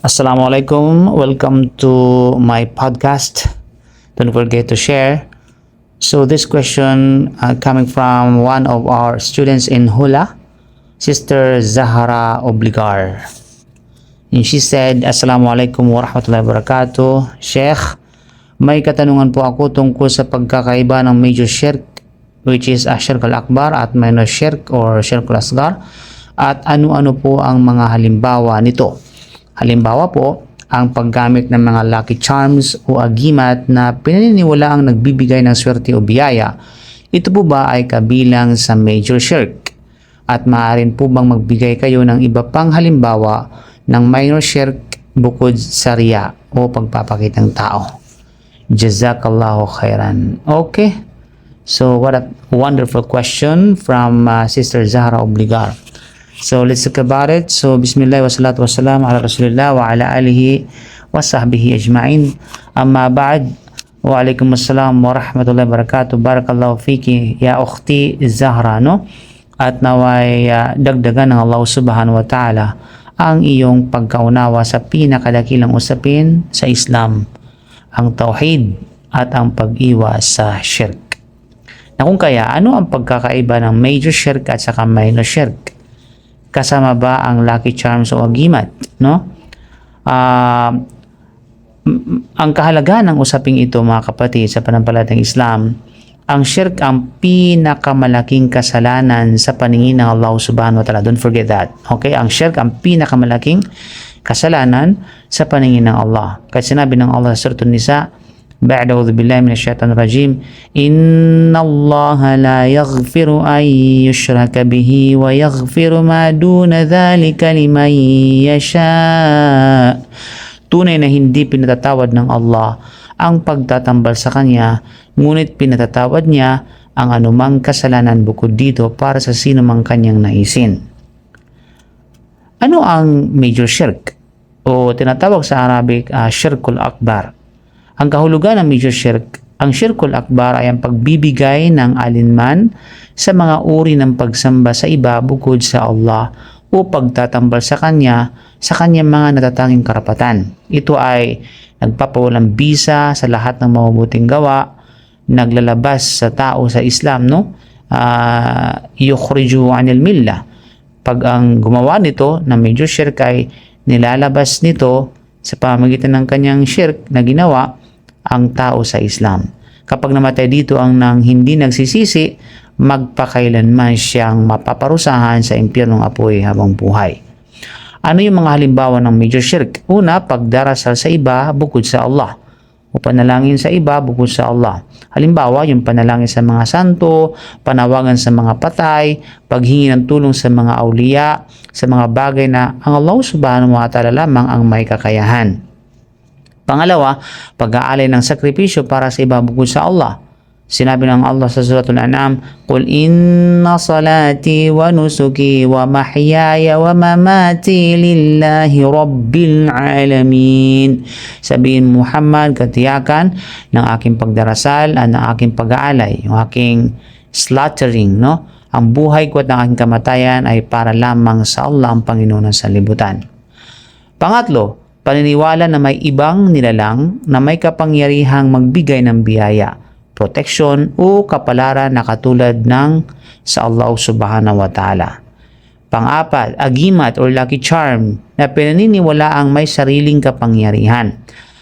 Assalamualaikum. Welcome to my podcast. Don't forget to share. So this question coming from one of our students in Hula, Sister Zahara Obligar. And she said, Assalamualaikum warahmatullahi wabarakatuh. Sheikh, may katanungan po ako tungkol sa pagkakaiba ng major shirk, which is shirk al-akbar, at minor shirk or shirk al-asgar, at ano-ano po ang mga halimbawa nito. Halimbawa po, ang paggamit ng mga lucky charms o agimat na pinaniniwala ang nagbibigay ng swerte o biyaya. Ito po ba ay kabilang sa major shirk? At maaaring po bang magbigay kayo ng iba pang halimbawa ng minor shirk bukod sa riya o pagpapakitang tao? Jazakallahu khairan. Okay. So what a wonderful question from Sister Zahra Obligar. So let's talk about it. So bismillah wa salatu wa salam ala rasulillah wa ala alihi wa sahbihi ajma'in. Amma ba'd. Wa alaikum assalam wa rahmatullahi wa barakatuh. Barakallahu fiki ya ukhti Zahra, no? At naway dagdagan ng Allah subhanahu wa ta'ala ang iyong pagkaunawa sa pinakadakilang usapin sa Islam, ang tauhid at ang pag-iwas sa shirk. Na kung kaya, ano ang pagkakaiba ng major shirk at saka minor shirk? Kasama ba ang lucky charms o agimat, no? Ang kahalagaan ng usaping ito, mga kapatid, sa panampalatayang Islam, ang shirk ang pinakamalaking kasalanan sa paningin ng Allah subhanahu wa ta'ala. Don't forget that. Okay? Ang shirk ang pinakamalaking kasalanan sa paningin ng Allah. Kasi sinabi ng Allah sa Surah An-Nisa, بعد أعوذ بالله من الشيطان الرجيم إن الله لا يغفر أن يشرك به ويغفر ما دون ذلك لمن يشاء. Tunay na hindi pinatatawad ng Allah ang pagtatambal sa Kanya, ngunit pinatatawad niya ang anumang kasalanan bukod dito para sa sino mang Kanyang naisin. Ano ang major shirk? O tinatawag sa Arabic shirkul akbar. Ang kahulugan ng major shirk, ang shirkul akbar ay ang pagbibigay ng alinman sa mga uri ng pagsamba sa iba bukod sa Allah o pagtatambal sa Kanya sa Kanyang mga natatanging karapatan. Ito ay nagpapawalang bisa sa lahat ng mabubuting gawa, naglalabas sa tao sa Islam, no? Yukhriju anil millah. Pag ang gumawa nito na major shirk ay nilalabas nito sa pamamagitan ng kanyang shirk na ginawa ang tao sa Islam. Kapag namatay dito ang nang hindi nagsisisi, magpakailanman siyang mapaparusahan sa impyernong apoy habang buhay. Ano yung mga halimbawa ng major shirk? Una, pagdarasal sa iba bukod sa Allah o panalangin sa iba bukod sa Allah. Halimbawa, yung panalangin sa mga santo, panawagan sa mga patay, paghingi ng tulong sa mga awliya, sa mga bagay na ang Allah subhanahu wa ta'ala lamang ang may kakayahan. Pangalawa, pag-aalay ng sakripisyo para sa iba bukod sa Allah. Sinabi ng Allah sa Suratul An'am, "Qul inna salati wa nusuki wa mahyaya wa mamati lillahi rabbil alamin." Sabihin Muhammad, katiyakan ng aking pagdarasal at ng aking pag-aalay, yung aking slaughtering, no? Ang buhay ko at ang aking kamatayan ay para lamang sa Allah, ang Panginoon ng sanlibutan. Pangatlo, paniniwala na may ibang nilalang na may kapangyarihang magbigay ng biyaya, proteksyon o kapalaran na katulad ng sa Allah subhanahu wa ta'ala. Pang-apat, agimat or lucky charm na pinaniniwala ang may sariling kapangyarihan.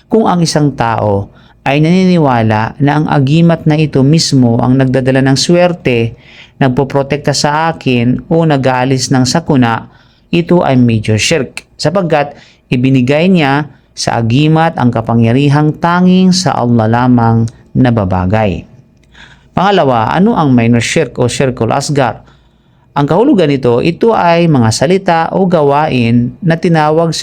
Kung ang isang tao ay naniniwala na ang agimat na ito mismo ang nagdadala ng swerte, nagpoprotekta sa akin o nag-aalis ng sakuna, ito ay major shirk sapagkat ibinigay niya sa agimat ang kapangyarihang tanging sa Allah lamang na babagay. Pangalawa, ano ang minor shirk o shirkul asgar? Ang kahulugan nito, ito ay mga salita o gawain na tinawag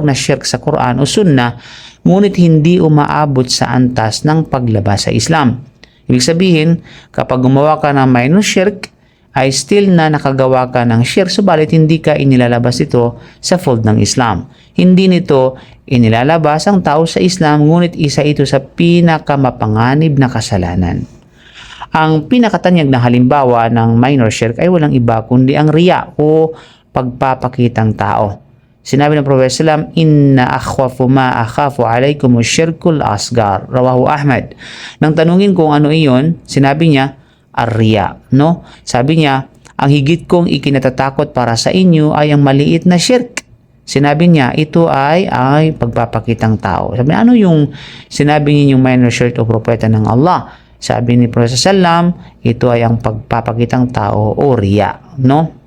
na shirk sa Quran o Sunnah, ngunit hindi umaabot sa antas ng paglabas sa Islam. Ibig sabihin, kapag gumawa ka ng minor shirk, ay still na nakagawa ka ng shirk, subalit hindi ka inilalabas ito sa fold ng Islam. Hindi nito inilalabas ang tao sa Islam, ngunit isa ito sa pinakamapanganib na kasalanan. Ang pinakatanyag na halimbawa ng minor shirk ay walang iba kundi ang riya o pagpapakitang tao. Sinabi ng Prophet sallam, inna akhwafu ma akhafu alaykum asyirkul asgar. Rawahu Ahmad. Nang tanungin kung ano iyon, sinabi niya, ar-riya. No? Sabi niya, ang higit kong ikinatatakot para sa inyo ay ang maliit na shirk. Sinabi niya, ito ay pagpapakitang tao. Sabi niya, ano yung sinabi niyo yung minor shirk o propeta ng Allah? Sabi ni Prophet sallam, ito ay ang pagpapakitang tao o riya. No?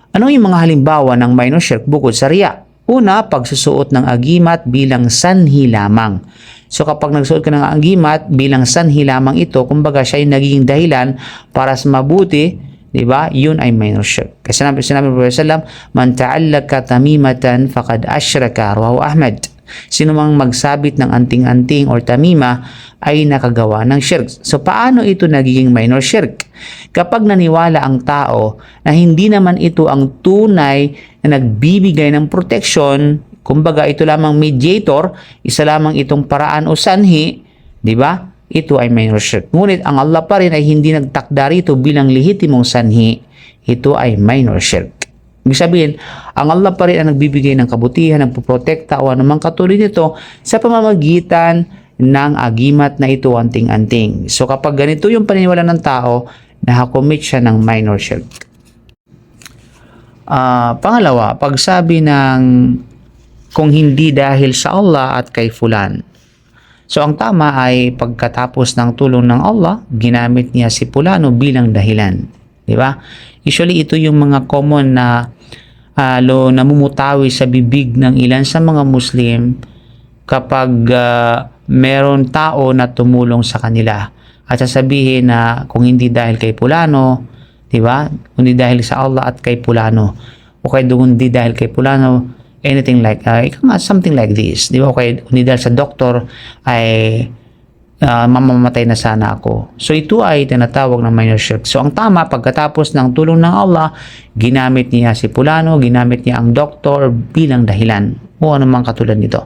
Ano yung mga halimbawa ng minor shirk bukod sa riya? Una, pagsusuot ng agimat bilang sanhi lamang. So kapag nagsuot ka ng agimat bilang sanhi lamang ito, kumbaga siya yung naging dahilan para sa mabuti, di ba? Yun ay minor shirk. Kasi sinabi ng Prophet sallam, man ta'allaka tamimatan faqad asyraka. Rawahu Ahmad. Sino mang magsabit ng anting-anting or tamima ay nakagawa ng shirk. So paano ito nagiging minor shirk? Kapag naniwala ang tao na hindi naman ito ang tunay na nagbibigay ng protection, kumbaga ito lamang mediator, isa lamang itong paraan o sanhi, di ba? Ito ay minor shirk. Ngunit ang Allah pa rin ay hindi nagtakda rito bilang lehitimong sanhi. Ito ay minor shirk. Ibig sabihin, ang Allah pa rin ang nagbibigay ng kabutihan, nagpoprotekta o anumang katulad nito sa pamamagitan ng agimat na ito anting-anting. So kapag ganito yung paniniwala ng tao, nakakommit siya ng minor shirk. Pangalawa, pagsabi ng kung hindi dahil sa Allah at kay fulan. So ang tama ay pagkatapos ng tulong ng Allah, ginamit niya si Pulano bilang dahilan. Di ba? Usually ito yung mga common na namumutawi sa bibig ng ilan sa mga Muslim kapag meron tao na tumulong sa kanila. At sasabihin na kung hindi dahil kay Pulano, di ba? Kundi dahil sa Allah at kay Pulano. O kaya hindi dahil kay Pulano, anything like, something like this. Di ba? O kaya kundi dahil sa doktor ay mamamatay na sana ako. So ito ay tinatawag ng minor shirk. So ang tama, pagkatapos ng tulong ng Allah, ginamit niya si Pulano, ginamit niya ang doktor bilang dahilan o anumang katulad nito.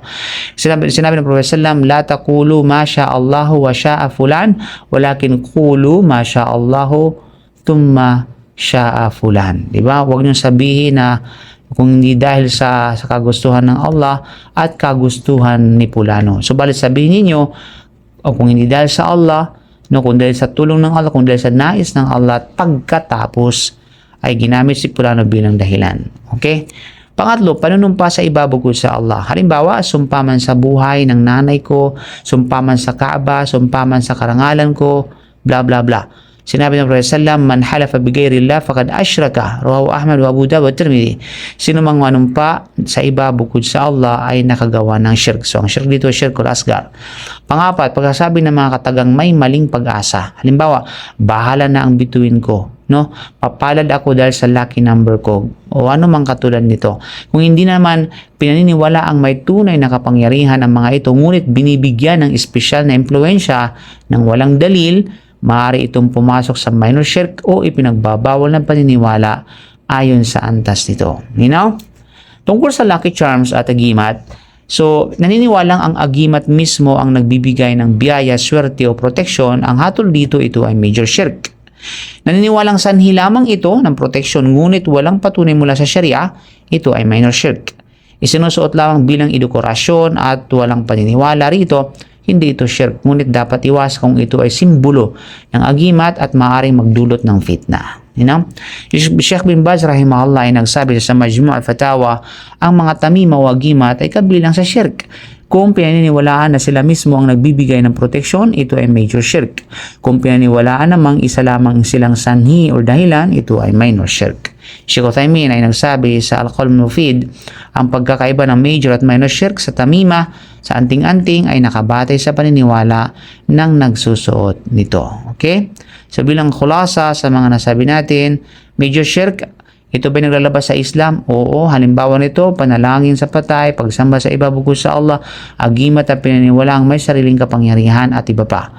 Sinabi ng Prophet sallam, la taqulu ma sha Allahu wa sha'a fulan, walakin qulu ma sha Allahu thumma sha'a fulan. Diba? Huwag niyo sabihin na kung hindi dahil sa kagustuhan ng Allah at kagustuhan ni Pulano. So balit sabihin niyo, o kung hindi dahil sa Allah, kung dahil sa tulong ng Allah, kung dahil sa nais ng Allah, at pagkatapos ay ginamit si Pulano bilang dahilan. Okay? Pangatlo, panunumpa sa iba bukod sa Allah. Halimbawa, sumpa man sa buhay ng nanay ko, sumpa man sa Kaaba, sumpa man sa karangalan ko, bla bla bla. Sinabi ng Prophet sallam, man halafa bigayrillah faqad asyraka. Rawahu Ahmad wa Abu Dawud wa Tirmidhi. Sino mang manumpa sa iba bukod sa Allah ay nakagawa ng shirk. So ang shirk dito ay shirkul asgar. Pangapat, pagkasabi ng mga katagang may maling pag-asa. Halimbawa, bahala na ang bituin ko. No? Papalad ako dahil sa lucky number ko. O ano mang katulad nito. Kung hindi naman pinaniniwala ang may tunay na kapangyarihan ng mga ito, ngunit binibigyan ng espesyal na impluensya ng walang dalil, maaari itong pumasok sa minor shirk o ipinagbabawal ng paniniwala ayon sa antas nito. You know? Tungkol sa lucky charms at agimat, so naniniwalang ang agimat mismo ang nagbibigay ng biyaya, swerte o proteksyon. Ang hatol dito, ito ay major shirk. Naniniwalang sanhi lamang ito ng proteksyon ngunit walang patunay mula sa Sharia, ito ay minor shirk. Isinusuot lamang bilang dekorasyon at walang paniniwala rito, hindi ito shirk, ngunit dapat iwas kung ito ay simbolo ng agimat at maaaring magdulot ng fitna. You know? Sheikh bin Baz rahimahullah ay nagsabi sa Majmu' al-Fatawa, ang mga tamima o agimat ay kabilang sa shirk. Kung pinaniniwalaan na sila mismo ang nagbibigay ng proteksyon, ito ay major shirk. Kung pinaniniwalaan namang isa lamang silang sanhi o dahilan, ito ay minor shirk. Sheikh Uthaymin ay nagsabi sa Al-Qawl Mufid, ang pagkakaiba ng major at minor shirk sa tamima, sa anting-anting ay nakabatay sa paniniwala ng nagsusuot nito. Okay? So bilang khulasa sa mga nasabi natin, major shirk, ito ba naglalabas sa Islam? Oo, halimbawa nito, panalangin sa patay, pagsamba sa iba bukod sa Allah, agimat at pinaniniwalaang may sariling kapangyarihan at iba pa.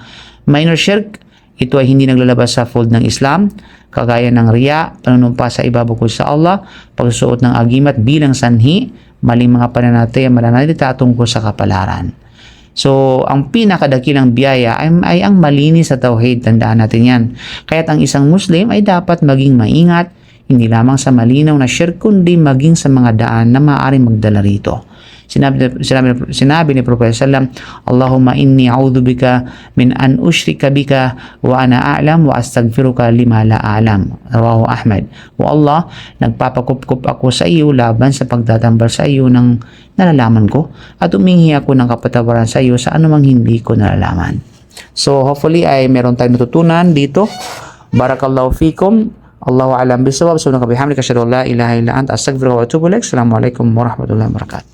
Minor shirk, ito ay hindi naglalabas sa fold ng Islam, kagaya ng riya, panunumpa sa iba bukod sa Allah, pagsuot ng agimat bilang sanhi, maling mga pananataya, malanalita tungkol sa kapalaran. So, ang pinakadakilang biyaya ay ang malinis sa tauhid. Tandaan natin yan. Kaya't ang isang Muslim ay dapat maging maingat, hindi lamang sa malinaw na shirk kundi maging sa mga daan na maaaring magdala rito. Sinabi ni Prophet sallam, Allahumma inni a'udzubika min an ushrika bika wa ana a'lam wa astaghfiruka lima la a'lam. Rawahu Ahmad. O Allah, nagpapakupkup ako sa iyo laban sa pagdadambal sa iyo ng nalalaman ko at humingi ako ng kapatawaran sa iyo sa anumang hindi ko nalalaman. So hopefully ay meron tayong natutunan dito. Barakallahu fikum. Allahu a'lam bisawab. Subhanaka bihamdika asyhadu an la ilaha illa anta astaghfiruka wa atubu ilaik. Assalamu alaikum warahmatullahi wabarakatuh.